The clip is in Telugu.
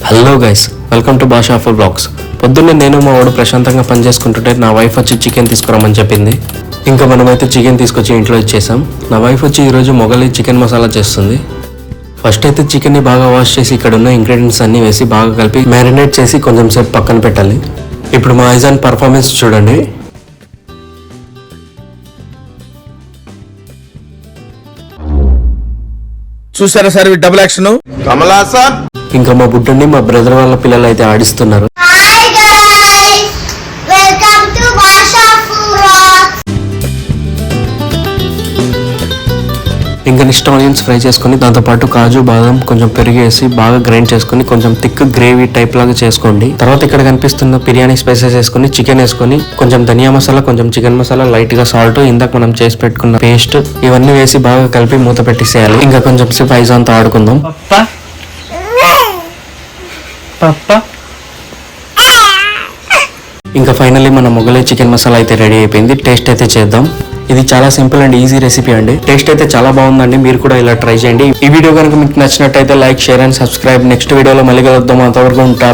హలో గైస్, వెల్కమ్ టు భాషా ఫుల్ బ్లాగ్స్. పొద్దున్నే నేను మా వాడు ప్రశాంతంగా పని చేసుకుంటుంటే నా వైఫ్ వచ్చి చికెన్ తీసుకురామని చెప్పింది. ఇంకా మనమైతే చికెన్ తీసుకొచ్చి ఇంట్లో ఇచ్చేసాం. నా వైఫ్ వచ్చి ఈరోజు మొగలి చికెన్ మసాలా చేస్తుంది. ఫస్ట్ అయితే చికెన్ని బాగా వాష్ చేసి ఇక్కడ ఉన్న ఇంగ్రీడియంట్స్ అన్ని వేసి బాగా కలిపి మ్యారినేట్ చేసి కొంచెం సేపు పక్కన పెట్టాలి. ఇప్పుడు మా ఐజాన్ పర్ఫార్మెన్స్ చూడండి. చూసారా సార్ డబుల్ యాక్షన్ కమలాసన్. ఇంకా మా బుడ్డని మా బ్రదర్ వాళ్ళ పిల్లలు అయితే ఆడిస్తున్నారు. ఇంకా నెక్స్ట్ ఆనియన్స్ ఫ్రై చేసుకుని దాంతోపాటు కాజు బాదం కొంచెం పెరుగు వేసి బాగా గ్రైండ్ చేసుకుని కొంచెం థిక్ గ్రేవీ టైప్ లాగా చేసుకోండి. తర్వాత ఇక్కడ కనిపిస్తున్న బిర్యానీ స్పైసెస్ వేసుకుని చికెన్ వేసుకుని కొంచెం ధనియా మసాలా, కొంచెం చికెన్ మసాలా, లైట్ గా సాల్ట్, ఇందాక మనం చేసి పెట్టుకున్న పేస్ట్ ఇవన్నీ వేసి బాగా కలిపి మూత పెట్టేసేయాలి. ఇంకా కొంచెం సేపు ఐజాన్తో ఆడుకుందాం. ఇంకా ఫైనల్లీ మన మొగలై చికెన్ మసాలా అయితే రెడీ అయిపోయింది. టేస్ట్ అయితే చేద్దాం. ఇది చాలా సింపుల్ అండ్ ఈజీ రెసిపీ అండి. టేస్ట్ అయితే చాలా బాగుందండి. మీరు కూడా ఇలా ట్రై చేయండి. ఈ వీడియో కనుక మీకు నచ్చినట్టయితే like, share and subscribe. Next వీడియోలో మళ్ళీ కలుద్దాం. అంతవరకు ఉంటా.